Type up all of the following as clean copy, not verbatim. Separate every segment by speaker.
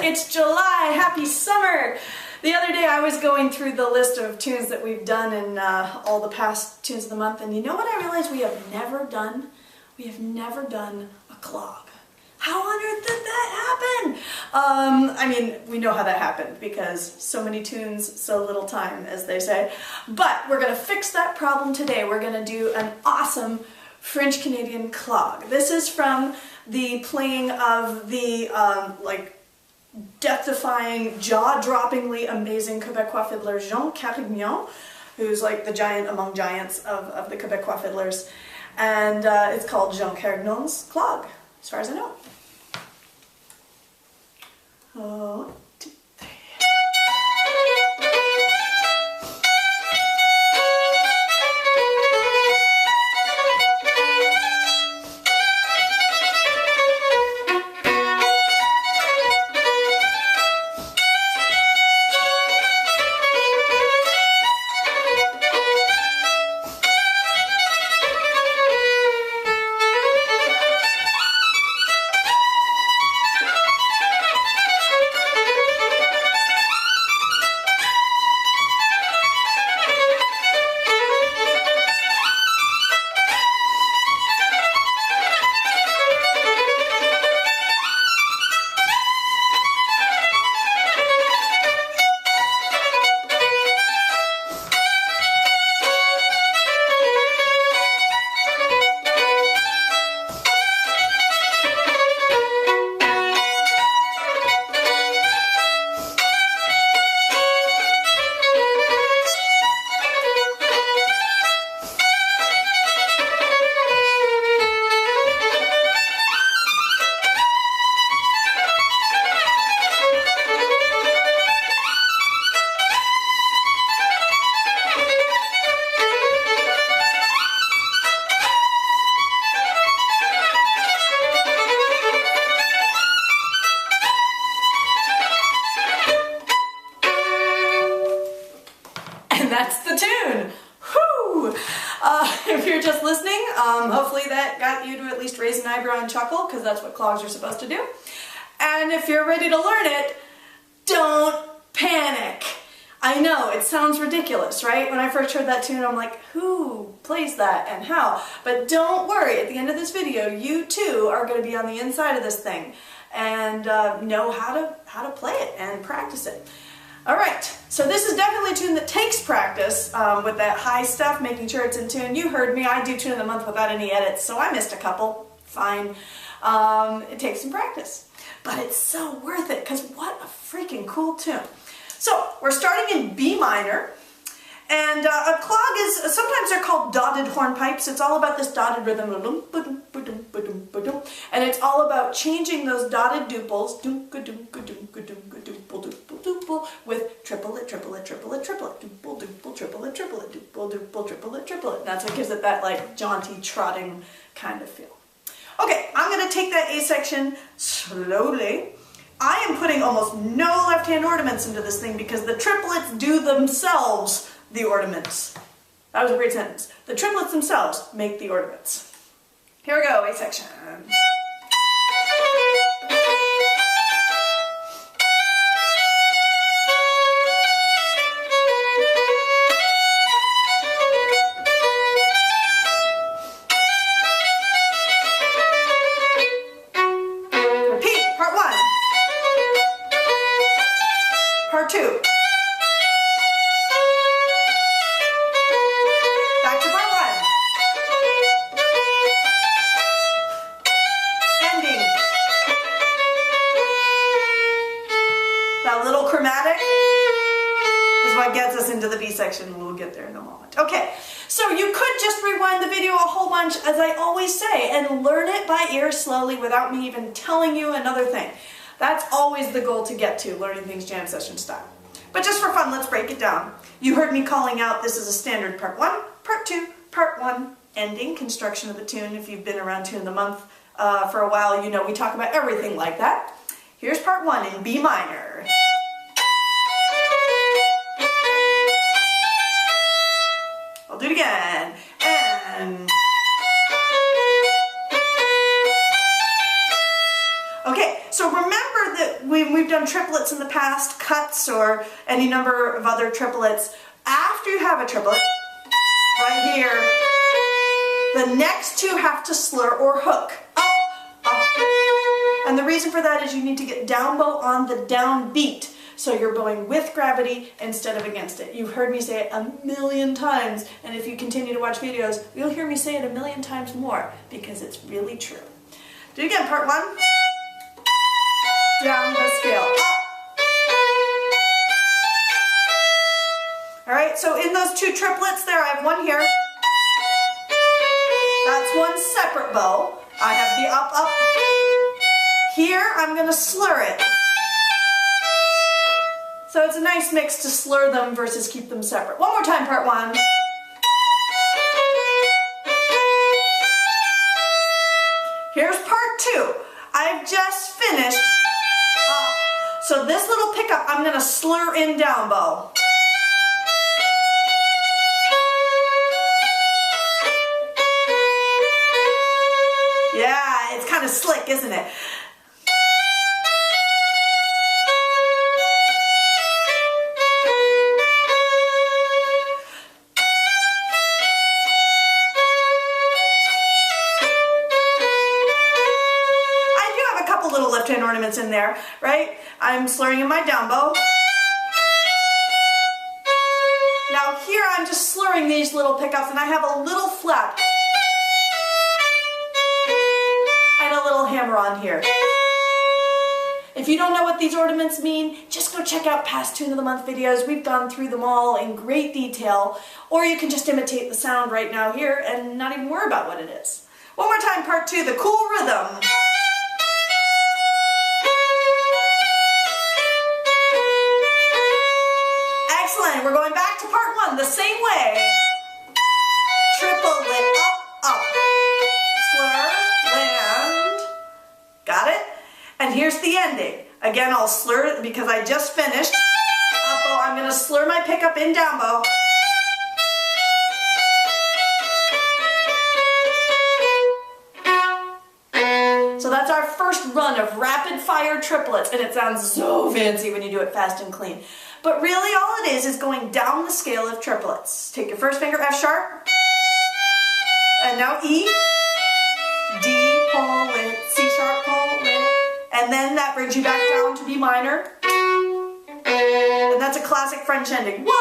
Speaker 1: It's July. Happy summer. The other day I was going through the list of tunes that we've done in all the past tunes of the month, and you know what I realized we have never done? We have never done a clog. How on earth did that happen? I mean, we know how that happened because so many tunes, so little time, as they say. But we're going to fix that problem today. We're going to do an awesome French-Canadian clog. This is from the playing of the like death-defying, jaw-droppingly amazing Québécois fiddler Jean Carignan, who's like the giant among giants of the Québécois fiddlers. And it's called Jean Carignan's Clog, as far as I know. Oh. That's the tune. Whoo! If you're just listening, hopefully that got you to at least raise an eyebrow and chuckle, because that's what clogs are supposed to do. And if you're ready to learn it, don't panic. I know, it sounds ridiculous, right? When I first heard that tune, I'm like, who plays that and how? But don't worry, at the end of this video, you too are going to be on the inside of this thing and know how to play it and practice it. Alright, so this is definitely a tune that takes practice with that high stuff, making sure it's in tune. You heard me, I do tune of the month without any edits, so I missed a couple. Fine. It takes some practice. But it's so worth it, because what a freaking cool tune. So, we're starting in B minor, and a clog is, sometimes they're called dotted hornpipes. It's all about this dotted rhythm, and it's all about changing those dotted duples, with triplet, triplet, triplet, triplet, duple, duple, triplet, triplet, duple, duple, triplet, triplet. That's what gives it that like jaunty, trotting kind of feel. Okay, I'm going to take that A section slowly. I am putting almost no left-hand ornaments into this thing because the triplets do themselves the ornaments. That was a great sentence. The triplets themselves make the ornaments. Here we go, A section. Part 2. Back to part 1. Ending. That little chromatic is what gets us into the B section. We'll get there in a moment. Okay, so you could just rewind the video a whole bunch, as I always say, and learn it by ear slowly without me even telling you another thing. That's always the goal to get to, learning things jam session style. But just for fun, let's break it down. You heard me calling out this is a standard part 1, part 2, part 1, ending, construction of the tune. If you've been around Tune of the Month for a while, you know we talk about everything like that. Here's part 1 in B minor. I'll do it again. And Okay, so remember that we've done triplets in the past, cuts or any number of other triplets. After you have a triplet, right here, the next two have to slur or hook. Up, up. And the reason for that is you need to get down bow on the down beat. So you're bowing with gravity instead of against it. You've heard me say it a million times, and if you continue to watch videos, you'll hear me say it a million times more, because it's really true. Do it again, part one. Down the scale, up. All right, so in those two triplets there, I have one here. That's one separate bow. I have the up, up. Here, I'm gonna slur it. So it's a nice mix to slur them versus keep them separate. One more time, part one. Here's part two. I've just finished up. So this little pickup, I'm gonna slur in down bow. Yeah, it's kind of slick, isn't it? Left-hand ornaments in there, right? I'm slurring in my down bow. Now here I'm just slurring these little pickups, and I have a little flap and a little hammer on here. If you don't know what these ornaments mean, just go check out past Tune of the Month videos. We've gone through them all in great detail, or you can just imitate the sound right now here and not even worry about what it is. One more time, part two, the cool rhythm. We're going back to part one the same way. Triplet, up, up. Slur, land. Got it? And here's the ending. Again, I'll slur it because I just finished. Up bow, I'm going to slur my pickup in down bow. So that's our first run of rapid fire triplets, and it sounds so fancy when you do it fast and clean. But really all it is going down the scale of triplets. Take your first finger, F sharp, and now E, D, pull it, C sharp, pull it, and then that brings you back down to B minor. And that's a classic French ending. 1,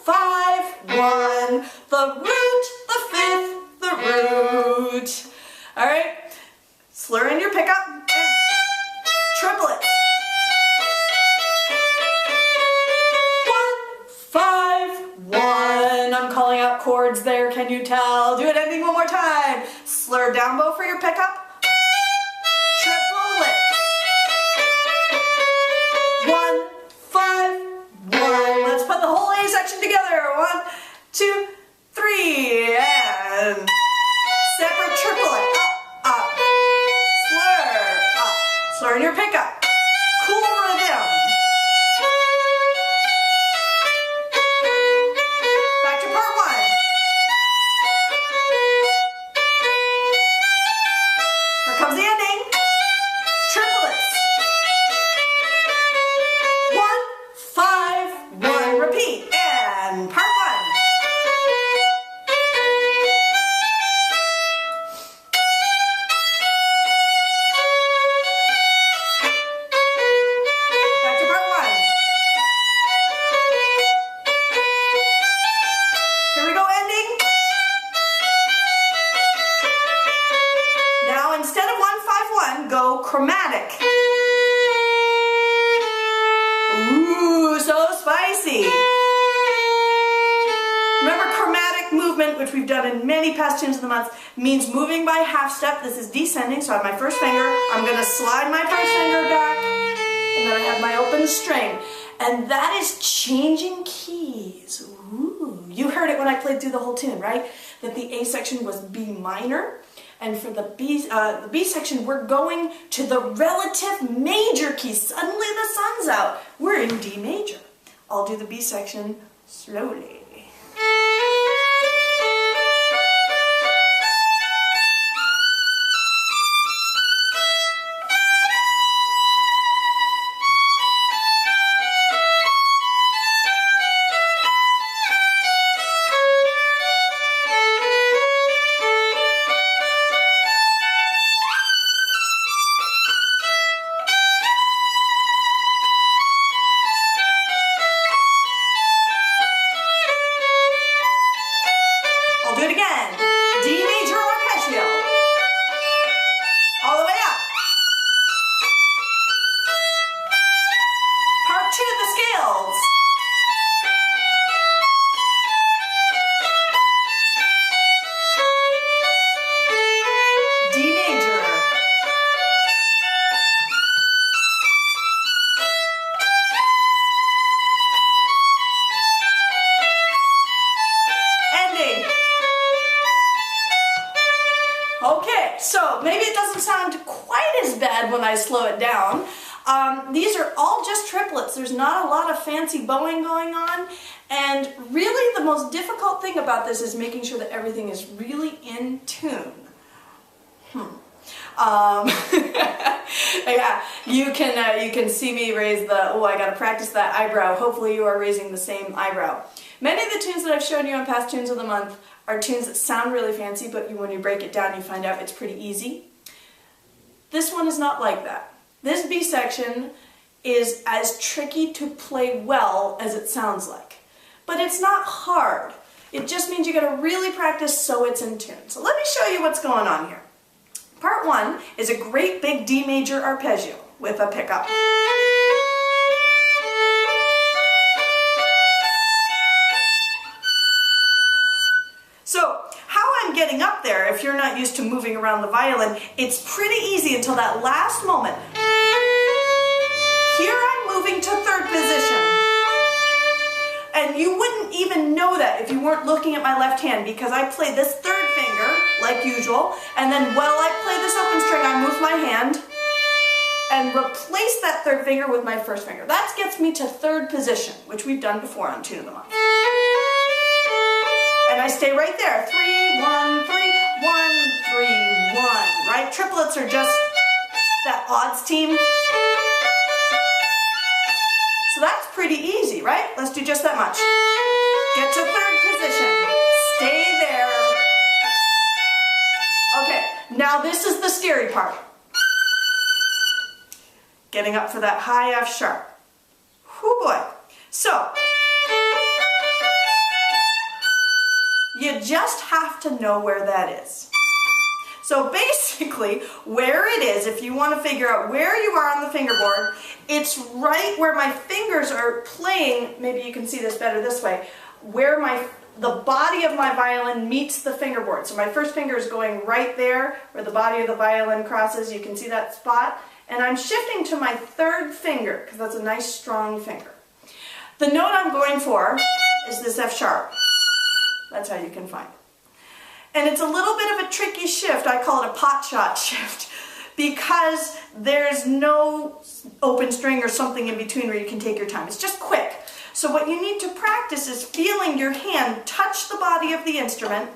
Speaker 1: 5, 1, the root, the fifth, the root. All right, slur in your pickup, triplets. 1, I'm calling out chords there, can you tell? Do it ending one more time. Slur down bow for your pickup. Triplet. 1, 5, 1. Let's put the whole A section together. 1, 2, 3, and separate triplet. Up, up. Slur, up. Slur in your pickup. Cool rhythm. Chromatic. Ooh, so spicy. Remember, chromatic movement, which we've done in many past tunes of the month, means moving by half step. This is descending, so I have my first finger. I'm going to slide my first finger back, and then I have my open string. And that is changing keys. Ooh, you heard it when I played through the whole tune, right? That the A section was B minor. And for the B section, we're going to the relative major key. Suddenly the sun's out. We're in D major. I'll do the B section slowly. slow it down. These are all just triplets. There's not a lot of fancy bowing going on. And really the most difficult thing about this is making sure that everything is really in tune. Yeah, you can see me raise the, oh, I gotta practice that eyebrow. Hopefully you are raising the same eyebrow. Many of the tunes that I've shown you on past Tunes of the Month are tunes that sound really fancy, but when you break it down you find out it's pretty easy. This one is not like that. This B section is as tricky to play well as it sounds like. But it's not hard. It just means you gotta really practice so it's in tune. So let me show you what's going on here. Part 1 is a great big D major arpeggio with a pickup. So how I'm getting up there, if you're not used to moving around the violin, it's pretty easy until that last moment. Here I'm moving to 3rd position. And you wouldn't even know that if you weren't looking at my left hand, because I play this 3rd finger, like usual, and then while I play this open string, I move my hand and replace that 3rd finger with my 1st finger. That gets me to 3rd position, which we've done before on Tune of the Month. And I stay right there. 3, 1, 3, 1, 3, 1, right? Triplets are just that odds team. So that's pretty easy, right? Let's do just that much. Get to 3rd position. Stay there. Okay, now this is the scary part. Getting up for that high F sharp. Whoo boy. So, you just have to know where that is. So basically, where it is, if you want to figure out where you are on the fingerboard, it's right where my fingers are playing, maybe you can see this better this way, where the body of my violin meets the fingerboard. So my 1st finger is going right there, where the body of the violin crosses, you can see that spot, and I'm shifting to my 3rd finger, because that's a nice strong finger. The note I'm going for is this F sharp. That's how you can find it. And it's a little bit of a tricky shift. I call it a pot shot shift because there's no open string or something in between where you can take your time. It's just quick. So what you need to practice is feeling your hand touch the body of the instrument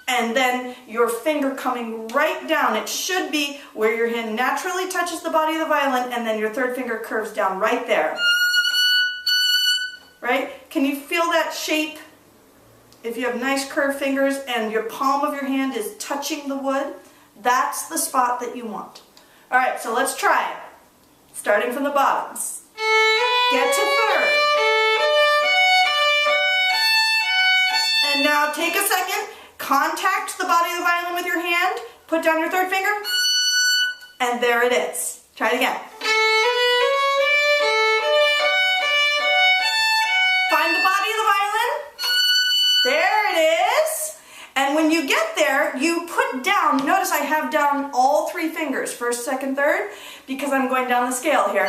Speaker 1: and then your finger coming right down. It should be where your hand naturally touches the body of the violin and then your 3rd finger curves down right there. Right? Can you feel that shape? If you have nice curved fingers and your palm of your hand is touching the wood, that's the spot that you want. All right, so let's try it. Starting from the bottoms. Get to 3rd. And now take a second, contact the body of the violin with your hand, put down your 3rd finger, and there it is. Try it again. Find the body of the violin. There it is. And when you get there, you put down, notice I have down all 3 fingers, 1st, 2nd, 3rd, because I'm going down the scale here.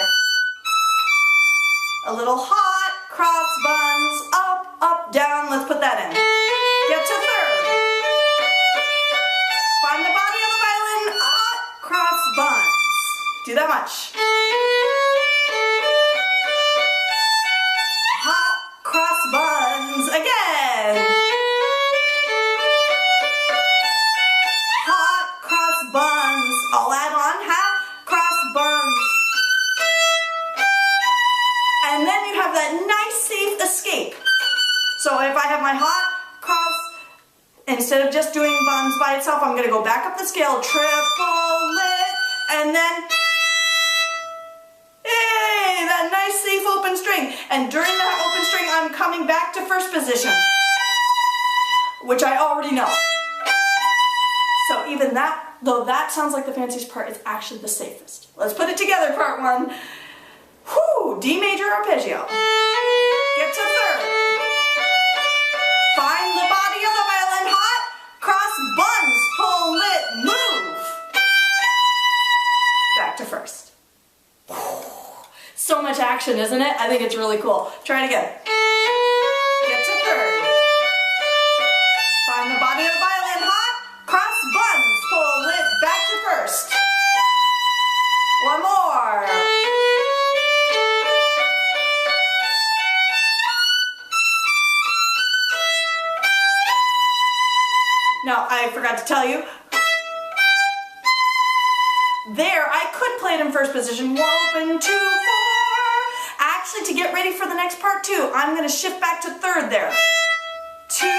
Speaker 1: A little hot, cross buns, up, up, down, let's put that in. Get to 3rd. Find the body of the violin, up, cross buns. Do that much. Hot, cross buns, again. Buns. I'll add on half cross buns. And then you have that nice safe escape. So if I have my hot cross, instead of just doing buns by itself, I'm going to go back up the scale, triplet, and then, hey, that nice safe open string. And during that open string, I'm coming back to 1st position, which I already know. So even that, though that sounds like the fanciest part, it's actually the safest. Let's put it together, part 1. Whoo, D major arpeggio. Get to 3rd. Find the body of the violin, hot, cross buns, pull, lit, move. Back to 1st. So much action, isn't it? I think it's really cool. Try it again. Get to 3rd. Find the body of the violin, hot, cross buns, pull, lit, back to 1st. I forgot to tell you. There, I could play it in first position. 1, 2, 4. Actually, to get ready for the next part 2, I'm going to shift back to third there. 2, 2.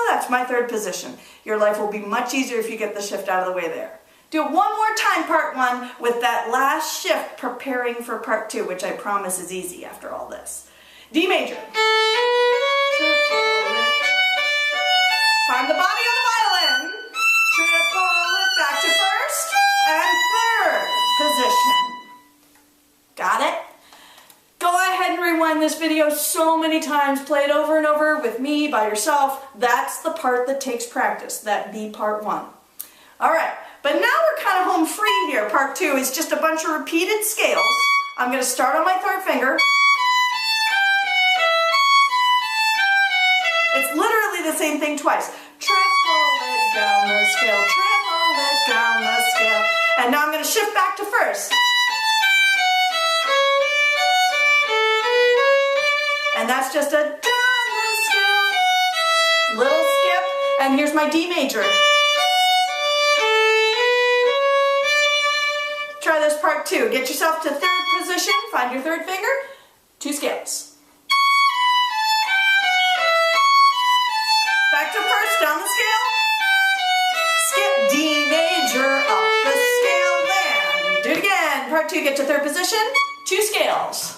Speaker 1: That's my third position. Your life will be much easier if you get the shift out of the way there. Do it one more time, part 1, with that last shift, preparing for part 2, which I promise is easy after all this. D major. Find the body on the violin. Triple it back to first and third position. Got it? Go ahead and rewind this video so many times. Play it over and over with me, by yourself. That's the part that takes practice. That'd be part 1. All right, but now we're kind of home free here. Part 2 is just a bunch of repeated scales. I'm going to start on my third finger. It's literally the same thing twice. Triple it down the scale, triple it down the scale. And now I'm going to shift back to first. And that's just a down the scale, little skip, and here's my D major. Try this part 2. Get yourself to third position, find your third finger, 2 scales. Back to first, down the scale. Skip D major, up the scale, then. Do it again. Part 2, get to third position, 2 scales.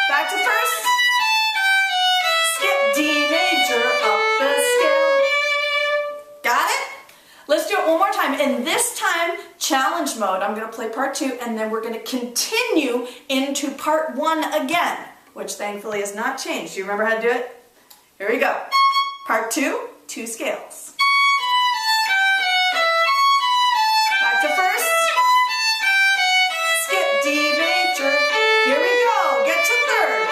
Speaker 1: Back to first. Skip D major, up the scale. Got it? Let's do it one more time. And this time, challenge mode. I'm going to play part 2, and then we're going to continue into part 1 again, which thankfully has not changed. Do you remember how to do it? Here we go. Part 2, 2 scales. Back to first. Skip D major. Here we go. Get to third.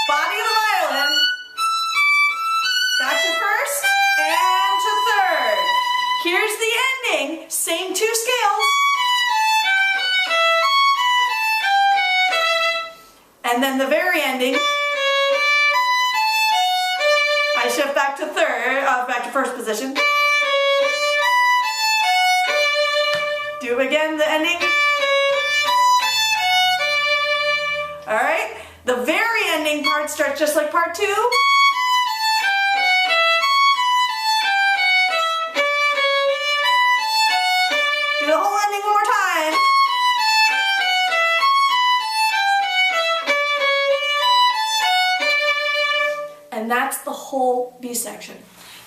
Speaker 1: Body of the violin. Back to first and to third. Here's the ending. Same 2 scales. And then the very ending. I shift back to back to first position. Do again the ending. All right, the very ending part starts just like part 2. Do the whole ending one more time. And that's the whole B section.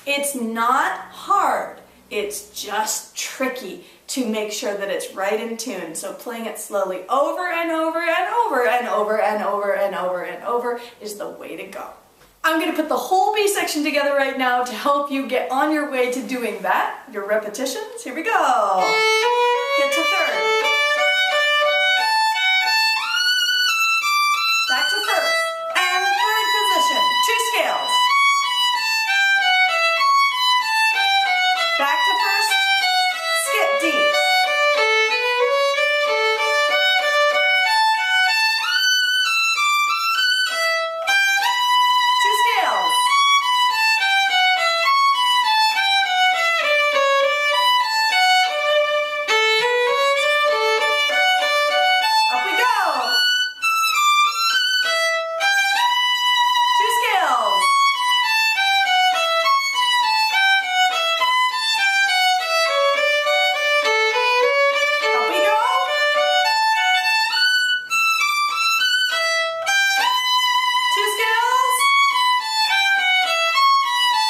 Speaker 1: It's not hard, it's just tricky to make sure that it's right in tune. So playing it slowly over and over and over and over and over and over and over is the way to go. I'm going to put the whole B section together right now to help you get on your way to doing that. Your repetitions, here we go. Get to third. Back to first. And third position, 2 scales. Back to first, skip D. 2 scales. Up we go. 2 scales. Up we go. 2 scales.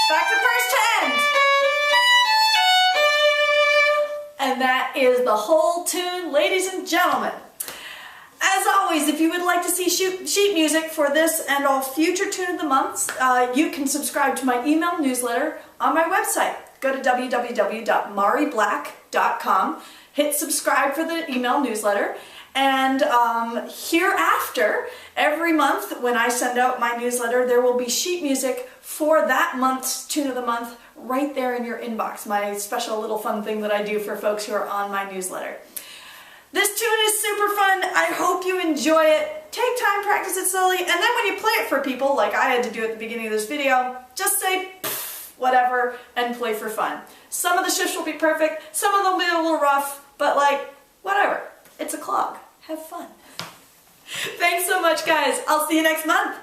Speaker 1: Back to first to end. And that is the whole tune, ladies and gentlemen. As always, if you would like to see sheet music for this and all future Tune of the Months, you can subscribe to my email newsletter on my website. Go to www.mariblack.com, hit subscribe for the email newsletter, and hereafter, every month when I send out my newsletter, there will be sheet music for that month's Tune of the Month right there in your inbox, my special little fun thing that I do for folks who are on my newsletter. This tune is super fun. I hope you enjoy it. Take time, practice it slowly, and then when you play it for people, like I had to do at the beginning of this video, just say whatever and play for fun. Some of the shifts will be perfect, some of them will be a little rough, but like, whatever. It's a clog. Have fun. Thanks so much, guys. I'll see you next month.